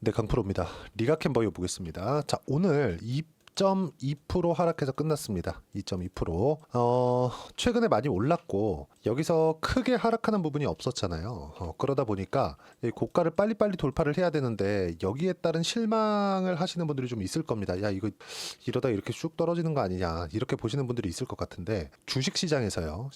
네, 강프로입니다. 리가캔버이오 보겠습니다. 자, 오늘 2.2% 하락해서 끝났습니다. 2.2%. 최근에 많이 올랐고 여기서 크게 하락하는 부분이 없었잖아요. 그러다 보니까 이 고가를 빨리빨리 돌파를 해야 되는데 여기에 따른 실망을 하시는 분들이 좀 있을 겁니다. 야, 이거 이러다 이렇게 쑥 떨어지는 거 아니냐, 이렇게 보시는 분들이 있을 것 같은데, 주식시장에서요,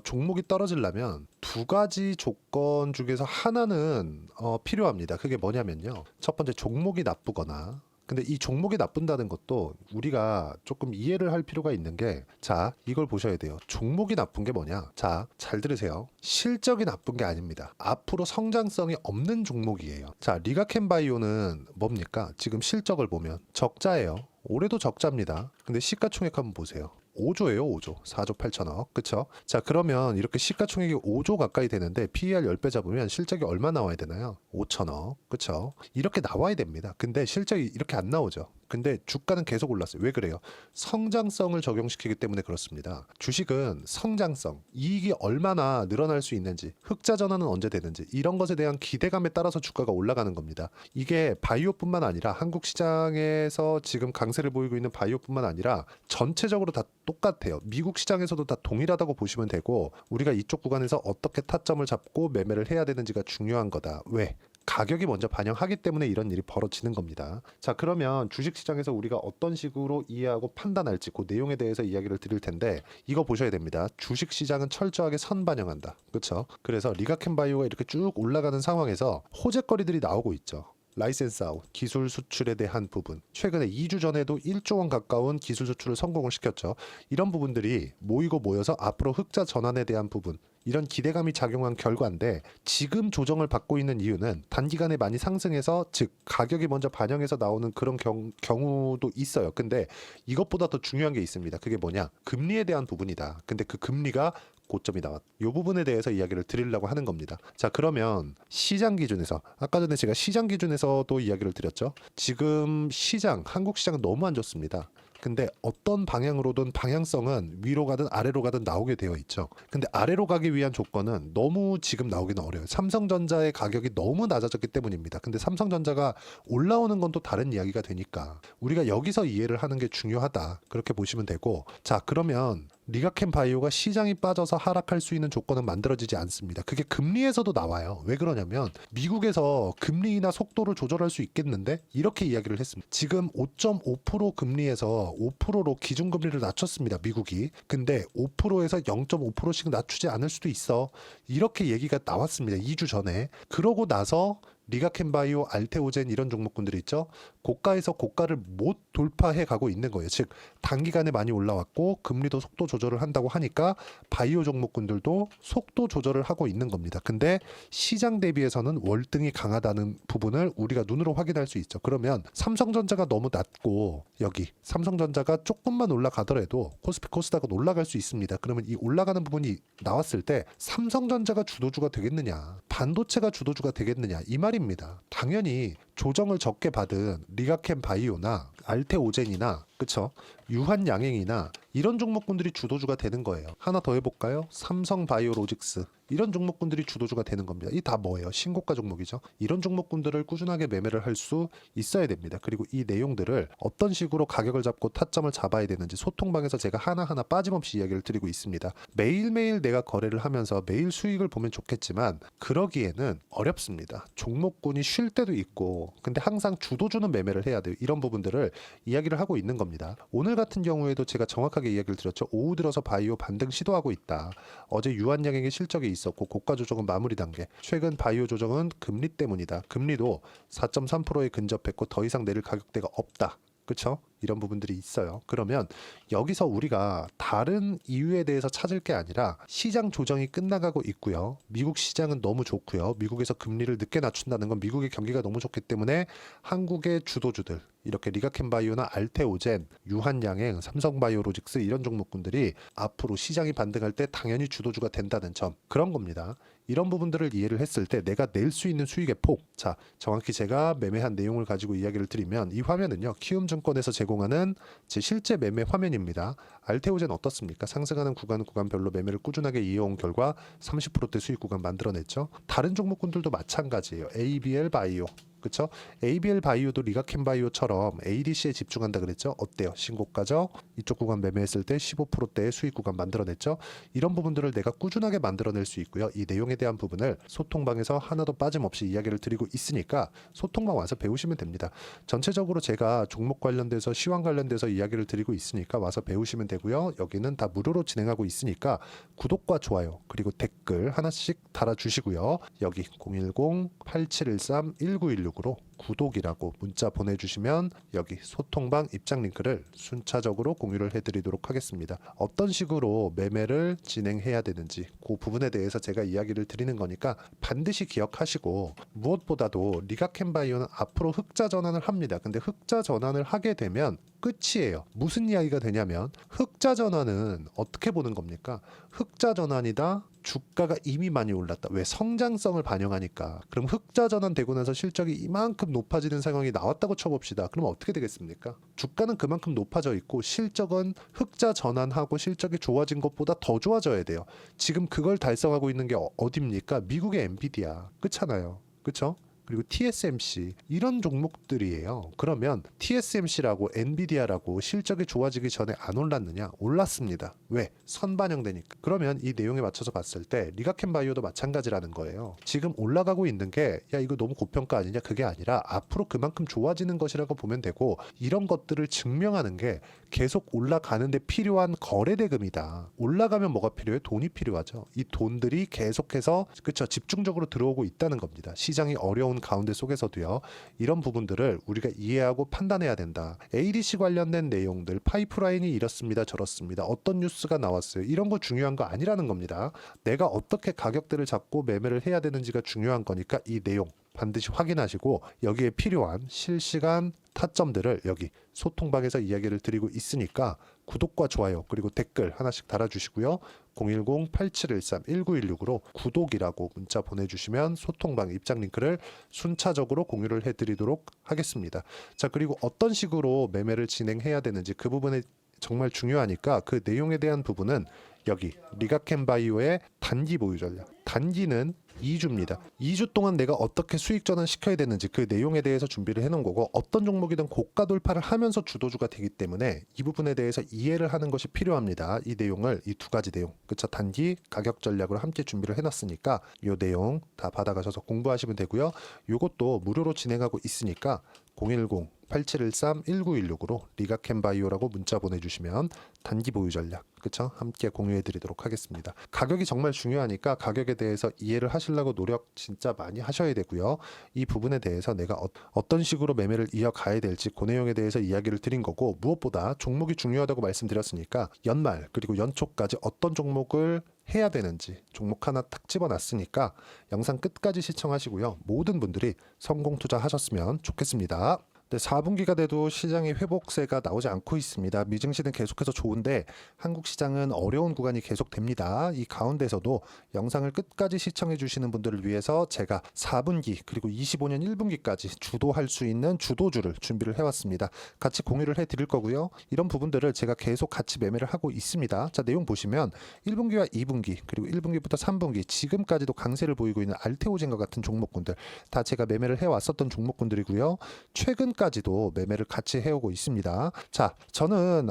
종목이 떨어지려면 두 가지 조건 중에서 하나는 필요합니다. 그게 뭐냐면요, 첫 번째, 종목이 나쁘거나. 근데 이 종목이 나쁜다는 것도 우리가 조금 이해를 할 필요가 있는 게, 자, 이걸 보셔야 돼요. 종목이 나쁜 게 뭐냐? 자, 잘 들으세요. 실적이 나쁜 게 아닙니다. 앞으로 성장성이 없는 종목이에요. 자, 리가캔바이오는 뭡니까? 지금 실적을 보면 적자예요. 올해도 적자입니다. 근데 시가총액 한번 보세요. 5조예요, 5조. 4조 8천억. 그쵸? 자, 그러면 이렇게 시가총액이 5조 가까이 되는데 PER 10배 잡으면 실적이 얼마 나와야 되나요? 5천억. 그쵸? 이렇게 나와야 됩니다. 근데 실적이 이렇게 안 나오죠. 근데 주가는 계속 올랐어요. 왜 그래요? 성장성을 적용시키기 때문에 그렇습니다. 주식은 성장성, 이익이 얼마나 늘어날 수 있는지, 흑자 전환은 언제 되는지, 이런 것에 대한 기대감에 따라서 주가가 올라가는 겁니다. 이게 바이오뿐만 아니라, 한국 시장에서 지금 강세를 보이고 있는 바이오뿐만 아니라 전체적으로 다 똑같아요. 미국 시장에서도 다 동일하다고 보시면 되고, 우리가 이쪽 구간에서 어떻게 타점을 잡고 매매를 해야 되는지가 중요한 거다. 왜? 가격이 먼저 반영하기 때문에 이런 일이 벌어지는 겁니다. 자, 그러면 주식시장에서 우리가 어떤 식으로 이해하고 판단할지 그 내용에 대해서 이야기를 드릴 텐데, 이거 보셔야 됩니다. 주식시장은 철저하게 선반영한다. 그렇죠? 그래서 리가캔바이오가 이렇게 쭉 올라가는 상황에서 호재거리들이 나오고 있죠. 라이센스 아웃, 기술 수출에 대한 부분. 최근에 2주 전에도 1조 원 가까운 기술 수출을 성공을 시켰죠. 이런 부분들이 모이고 모여서 앞으로 흑자 전환에 대한 부분, 이런 기대감이 작용한 결과인데, 지금 조정을 받고 있는 이유는 단기간에 많이 상승해서, 즉 가격이 먼저 반영해서 나오는 그런 경우도 있어요. 근데 이것보다 더 중요한 게 있습니다. 그게 뭐냐? 금리에 대한 부분이다. 근데 그 금리가 고점이 나왔. 이 부분에 대해서 이야기를 드리려고 하는 겁니다. 자, 그러면 시장 기준에서, 아까 전에 제가 시장 기준에서도 이야기를 드렸죠. 지금 시장, 한국 시장은 너무 안 좋습니다. 근데 어떤 방향으로든 방향성은 위로 가든 아래로 가든 나오게 되어 있죠. 근데 아래로 가기 위한 조건은 너무 지금 나오기는 어려워요. 삼성전자의 가격이 너무 낮아졌기 때문입니다. 근데 삼성전자가 올라오는 건 또 다른 이야기가 되니까 우리가 여기서 이해를 하는 게 중요하다. 그렇게 보시면 되고, 자, 그러면 리가캔바이오가 시장이 빠져서 하락할 수 있는 조건은 만들어지지 않습니다. 그게 금리에서도 나와요. 왜 그러냐면 미국에서 금리 인하 속도를 조절할 수 있겠는데, 이렇게 이야기를 했습니다. 지금 5.5% 금리에서 5%로 기준금리를 낮췄습니다. 미국이. 근데 5%에서 0.5%씩 낮추지 않을 수도 있어. 이렇게 얘기가 나왔습니다. 2주 전에. 그러고 나서 리가캔바이오, 알테오젠 이런 종목군들이 있죠. 고가에서 고가를 못 돌파해 가고 있는 거예요. 즉 단기간에 많이 올라왔고 금리도 속도 조절을 한다고 하니까 바이오 종목군들도 속도 조절을 하고 있는 겁니다. 근데 시장 대비해서는 월등히 강하다는 부분을 우리가 눈으로 확인할 수 있죠. 그러면 삼성전자가 너무 낮고, 여기 삼성전자가 조금만 올라가더라도 코스피 코스닥은 올라갈 수 있습니다. 그러면 이 올라가는 부분이 나왔을 때 삼성전자가 주도주가 되겠느냐, 반도체가 주도주가 되겠느냐, 이 말입니다. 당연히 조정을 적게 받은 리가캔바이오나 알테오젠이나, 그쵸, 유한양행이나 이런 종목군들이 주도주가 되는 거예요. 하나 더 해볼까요? 삼성바이오로직스, 이런 종목군들이 주도주가 되는 겁니다. 이 다 뭐예요? 신고가 종목이죠. 이런 종목군들을 꾸준하게 매매를 할 수 있어야 됩니다. 그리고 이 내용들을 어떤 식으로 가격을 잡고 타점을 잡아야 되는지 소통방에서 제가 하나하나 빠짐없이 이야기를 드리고 있습니다. 매일매일 내가 거래를 하면서 매일 수익을 보면 좋겠지만 그러기에는 어렵습니다. 종목군이 쉴 때도 있고, 근데 항상 주도주는 매매를 해야 돼요. 이런 부분들을 이야기를 하고 있는 겁니다. 오늘 같은 경우에도 제가 정확하게 이야기를 드렸죠. 오후 들어서 바이오 반등 시도하고 있다. 어제 유한양행의 실적이 있었고 고가 조정은 마무리 단계. 최근 바이오 조정은 금리 때문이다. 금리도 4.3%에 근접했고 더 이상 내릴 가격대가 없다. 그렇죠? 이런 부분들이 있어요. 그러면 여기서 우리가 다른 이유에 대해서 찾을 게 아니라, 시장 조정이 끝나가고 있고요. 미국 시장은 너무 좋고요. 미국에서 금리를 늦게 낮춘다는 건 미국의 경기가 너무 좋기 때문에 한국의 주도주들, 이렇게 리가캔바이오나 알테오젠, 유한양행, 삼성바이오로직스 이런 종목군들이 앞으로 시장이 반등할 때 당연히 주도주가 된다는 점, 그런 겁니다. 이런 부분들을 이해를 했을 때 내가 낼 수 있는 수익의 폭, 자, 정확히 제가 매매한 내용을 가지고 이야기를 드리면, 이 화면은요, 키움증권에서 제공하는 제 실제 매매 화면입니다. 알테오젠 어떻습니까? 상승하는 구간별로 매매를 꾸준하게 이어온 결과 30%대 수익 구간 만들어냈죠. 다른 종목군들도 마찬가지예요. ABL 바이오, 그쵸? ABL 바이오도 리가켄 바이오처럼 ADC에 집중한다 그랬죠? 어때요? 신고가죠? 이쪽 구간 매매했을 때 15%대의 수익 구간 만들어냈죠? 이런 부분들을 내가 꾸준하게 만들어낼 수 있고요. 이 내용에 대한 부분을 소통방에서 하나도 빠짐없이 이야기를 드리고 있으니까 소통방 와서 배우시면 됩니다. 전체적으로 제가 종목 관련돼서 시황 관련돼서 이야기를 드리고 있으니까 와서 배우시면 되고요. 여기는 다 무료로 진행하고 있으니까 구독과 좋아요 그리고 댓글 하나씩 달아주시고요. 여기 010-8713-1916으로 구독이라고 문자 보내주시면 여기 소통방 입장 링크를 순차적으로 공유를 해드리도록 하겠습니다. 어떤 식으로 매매를 진행해야 되는지 그 부분에 대해서 제가 이야기를 드리는 거니까 반드시 기억하시고, 무엇보다도 리가켄바이오는 앞으로 흑자 전환을 합니다. 근데 흑자 전환을 하게 되면 끝이에요. 무슨 이야기가 되냐면 흑자 전환은 어떻게 보는 겁니까? 흑자 전환이다. 주가가 이미 많이 올랐다. 왜? 성장성을 반영하니까. 그럼 흑자 전환되고 나서 실적이 이만큼 높아지는 상황이 나왔다고 쳐봅시다. 그럼 어떻게 되겠습니까? 주가는 그만큼 높아져 있고 실적은 흑자 전환하고 실적이 좋아진 것보다 더 좋아져야 돼요. 지금 그걸 달성하고 있는 게 어딥니까? 미국의 엔비디아. 그렇잖아요. 그쵸? 그리고 TSMC 이런 종목들이에요. 그러면 TSMC라고 엔비디아라고 실적이 좋아지기 전에 안 올랐느냐? 올랐습니다. 왜? 선반영되니까. 그러면 이 내용에 맞춰서 봤을 때 리가켄바이오도 마찬가지라는 거예요. 지금 올라가고 있는 게 야 이거 너무 고평가 아니냐? 그게 아니라 앞으로 그만큼 좋아지는 것이라고 보면 되고, 이런 것들을 증명하는 게 계속 올라가는데 필요한 거래대금이다. 올라가면 뭐가 필요해? 돈이 필요하죠. 이 돈들이 계속해서 그쵸 집중적으로 들어오고 있다는 겁니다. 시장이 어려운 가운데 속에서도요. 이런 부분들을 우리가 이해하고 판단해야 된다. ADC 관련된 내용들, 파이프라인이 이렇습니다, 저렇습니다. 어떤 뉴스가 나왔어요. 이런 거 중요한 거 아니라는 겁니다. 내가 어떻게 가격대를 잡고 매매를 해야 되는지가 중요한 거니까 이 내용 반드시 확인하시고 여기에 필요한 실시간 타점들을 여기 소통방에서 이야기를 드리고 있으니까 구독과 좋아요 그리고 댓글 하나씩 달아주시고요. 010-8713-1916으로 구독이라고 문자 보내주시면 소통방 입장 링크를 순차적으로 공유를 해드리도록 하겠습니다. 자, 그리고 어떤 식으로 매매를 진행해야 되는지 그 부분에 정말 중요하니까 그 내용에 대한 부분은 여기 리가켄바이오의 단기 보유 전략. 단기는 2주입니다. 2주 동안 내가 어떻게 수익 전환 시켜야 되는지 그 내용에 대해서 준비를 해놓은 거고, 어떤 종목이든 고가 돌파를 하면서 주도주가 되기 때문에 이 부분에 대해서 이해를 하는 것이 필요합니다. 이 내용을 이 두 가지 내용, 그쵸? 단기 가격 전략으로 함께 준비를 해놨으니까 이 내용 다 받아가셔서 공부하시면 되고요. 이것도 무료로 진행하고 있으니까 010-8713-1916으로 리가켄바이오라고 문자 보내주시면 단기 보유 전략 그쵸? 함께 공유해드리도록 하겠습니다. 가격이 정말 중요하니까 가격에 대해서 이해를 하시려고 노력 진짜 많이 하셔야 되고요. 이 부분에 대해서 내가 어떤 식으로 매매를 이어가야 될지 그 내용에 대해서 이야기를 드린 거고, 무엇보다 종목이 중요하다고 말씀드렸으니까 연말 그리고 연초까지 어떤 종목을 해야 되는지 종목 하나 딱 집어놨으니까 영상 끝까지 시청하시고요. 모든 분들이 성공 투자하셨으면 좋겠습니다. 네, 4분기가 돼도 시장의 회복세가 나오지 않고 있습니다. 미증시는 계속해서 좋은데 한국 시장은 어려운 구간이 계속됩니다. 이 가운데서도 영상을 끝까지 시청해 주시는 분들을 위해서 제가 4분기 그리고 25년 1분기까지 주도할 수 있는 주도주를 준비를 해왔습니다. 같이 공유를 해드릴 거고요. 이런 부분들을 제가 계속 같이 매매를 하고 있습니다. 자, 내용 보시면 1분기와 2분기 그리고 1분기부터 3분기 지금까지도 강세를 보이고 있는 알테오젠과 같은 종목군들 다 제가 매매를 해왔었던 종목군들이고요. 최근까지도 매매를 같이 해오고 있습니다. 자, 저는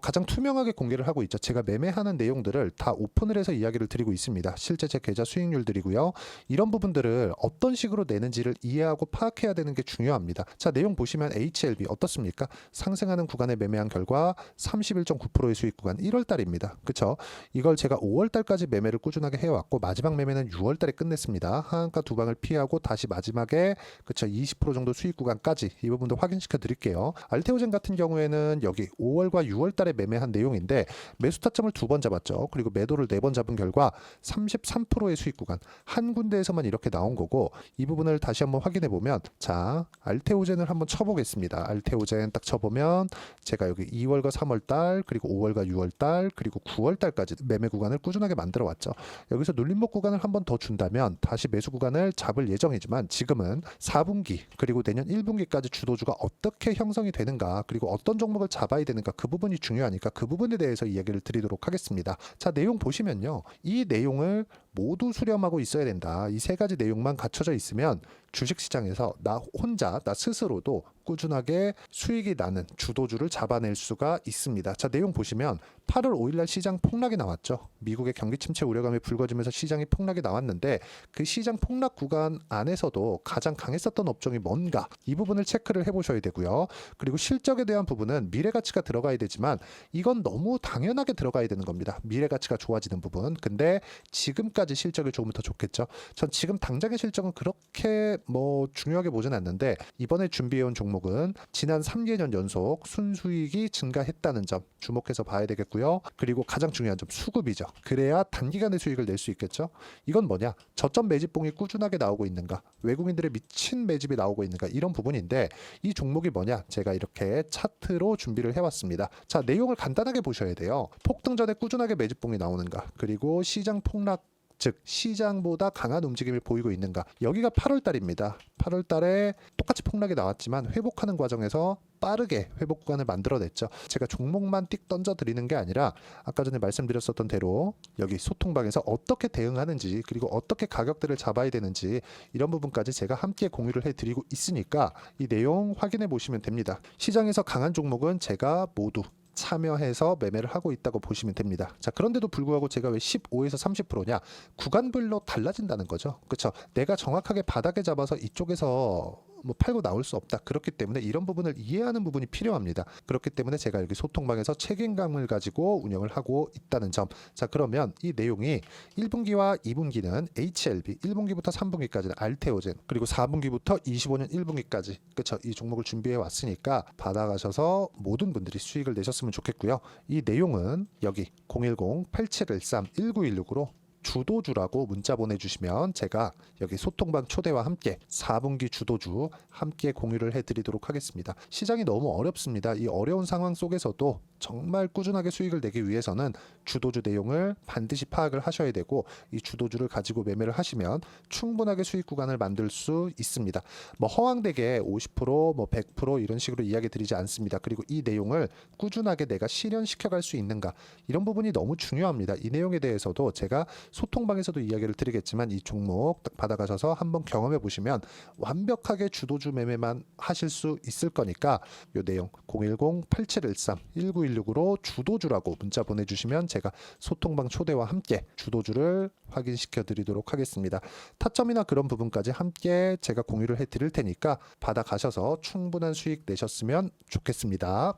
가장 투명하게 공개를 하고 있죠. 제가 매매하는 내용들을 다 오픈을 해서 이야기를 드리고 있습니다. 실제 제 계좌 수익률들이고요. 이런 부분들을 어떤 식으로 내는지를 이해하고 파악해야 되는 게 중요합니다. 자, 내용 보시면 HLB 어떻습니까? 상승하는 구간에 매매한 결과 31.9%의 수익 구간 1월 달입니다. 그쵸? 이걸 제가 5월 달까지 매매를 꾸준하게 해왔고 마지막 매매는 6월 달에 끝냈습니다. 하한가 두 방을 피하고 다시 마지막에 그쵸 20% 정도 수익 구간까지 이 부분도 확인시켜 드릴게요. 알테오젠 같은 경우에는 여기 5월과 6월 달에 매매한 내용인데 매수 타점을 2번 잡았죠. 그리고 매도를 4번 잡은 결과 33%의 수익 구간 한 군데에서만 이렇게 나온 거고, 이 부분을 다시 한번 확인해 보면 자, 알테오젠을 한번 쳐보겠습니다. 알테오젠 딱 쳐보면 제가 여기 2월과 3월 달 그리고 5월과 6월 달 그리고 9월 달까지 매매 구간을 꾸준하게 만들어 왔죠. 여기서 눌림목 구간을 한번 더 준다면 다시 매수 구간을 잡을 예정이지만 지금은 4분기 그리고 내년 1분기까지 주도주가 어떻게 형성이 되는가 그리고 어떤 종목을 잡아야 되는가 그 부분이 중요하니까 그 부분에 대해서 이야기를 드리도록 하겠습니다. 자, 내용 보시면요. 이 내용을 모두 수렴하고 있어야 된다. 이 세 가지 내용만 갖춰져 있으면 주식시장에서 나 혼자, 나 스스로도 꾸준하게 수익이 나는 주도주를 잡아낼 수가 있습니다. 자, 내용 보시면 8월 5일날 시장 폭락이 나왔죠. 미국의 경기 침체 우려감이 불거지면서 시장이 폭락이 나왔는데 그 시장 폭락 구간 안에서도 가장 강했었던 업종이 뭔가 이 부분을 체크를 해보셔야 되고요. 그리고 실적에 대한 부분은 미래가치가 들어가야 되지만 이건 너무 당연하게 들어가야 되는 겁니다. 미래가치가 좋아지는 부분. 근데 지금까지 실적이 조금 더 좋겠죠. 전 지금 당장의 실적은 그렇게 중요하게 보진 않는데 이번에 준비해온 종목은 지난 3개년 연속 순수익이 증가했다는 점 주목해서 봐야 되겠고요. 그리고 가장 중요한 점 수급이죠. 그래야 단기간에 수익을 낼 수 있겠죠. 이건 뭐냐? 저점 매집봉이 꾸준하게 나오고 있는가? 외국인들의 미친 매집이 나오고 있는가? 이런 부분인데 이 종목이 뭐냐? 제가 이렇게 차트로 준비를 해왔습니다. 자, 내용을 간단하게 보셔야 돼요. 폭등 전에 꾸준하게 매집봉이 나오는가? 그리고 시장 폭락 즉 시장보다 강한 움직임을 보이고 있는가. 여기가 8월 달입니다. 8월 달에 똑같이 폭락이 나왔지만 회복하는 과정에서 빠르게 회복 구간을 만들어냈죠. 제가 종목만 띡 던져 드리는 게 아니라 아까 전에 말씀드렸었던 대로 여기 소통방에서 어떻게 대응하는지 그리고 어떻게 가격대를 잡아야 되는지 이런 부분까지 제가 함께 공유를 해드리고 있으니까 이 내용 확인해 보시면 됩니다. 시장에서 강한 종목은 제가 모두 참여해서 매매를 하고 있다고 보시면 됩니다. 자, 그런데도 불구하고 제가 왜 15에서 30%냐? 구간별로 달라진다는 거죠. 그렇죠? 내가 정확하게 바닥에 잡아서 이쪽에서 팔고 나올 수 없다. 그렇기 때문에 이런 부분을 이해하는 부분이 필요합니다. 그렇기 때문에 제가 여기 소통방에서 책임감을 가지고 운영을 하고 있다는 점. 자, 그러면 이 내용이 1분기와 2분기는 HLB, 1분기부터 3분기까지는 알테오젠, 그리고 4분기부터 25년 1분기까지 그렇죠? 이 종목을 준비해 왔으니까 받아가셔서 모든 분들이 수익을 내셨으면 좋겠고요. 이 내용은 여기 010-8713-1916으로 주도주라고 문자 보내주시면 제가 여기 소통방 초대와 함께 4분기 주도주 함께 공유를 해드리도록 하겠습니다. 시장이 너무 어렵습니다. 이 어려운 상황 속에서도 정말 꾸준하게 수익을 내기 위해서는 주도주 내용을 반드시 파악을 하셔야 되고 이 주도주를 가지고 매매를 하시면 충분하게 수익 구간을 만들 수 있습니다. 허황되게 50%, 100% 이런 식으로 이야기 드리지 않습니다. 그리고 이 내용을 꾸준하게 내가 실현시켜 갈 수 있는가 이런 부분이 너무 중요합니다. 이 내용에 대해서도 제가 소통방에서도 이야기를 드리겠지만 이 종목 딱 받아가셔서 한번 경험해 보시면 완벽하게 주도주 매매만 하실 수 있을 거니까 이 내용 010-8713-1916으로 주도주라고 문자 보내주시면 제가 소통방 초대와 함께 주도주를 확인시켜 드리도록 하겠습니다. 타점이나 그런 부분까지 함께 제가 공유를 해 드릴 테니까 받아가셔서 충분한 수익 내셨으면 좋겠습니다.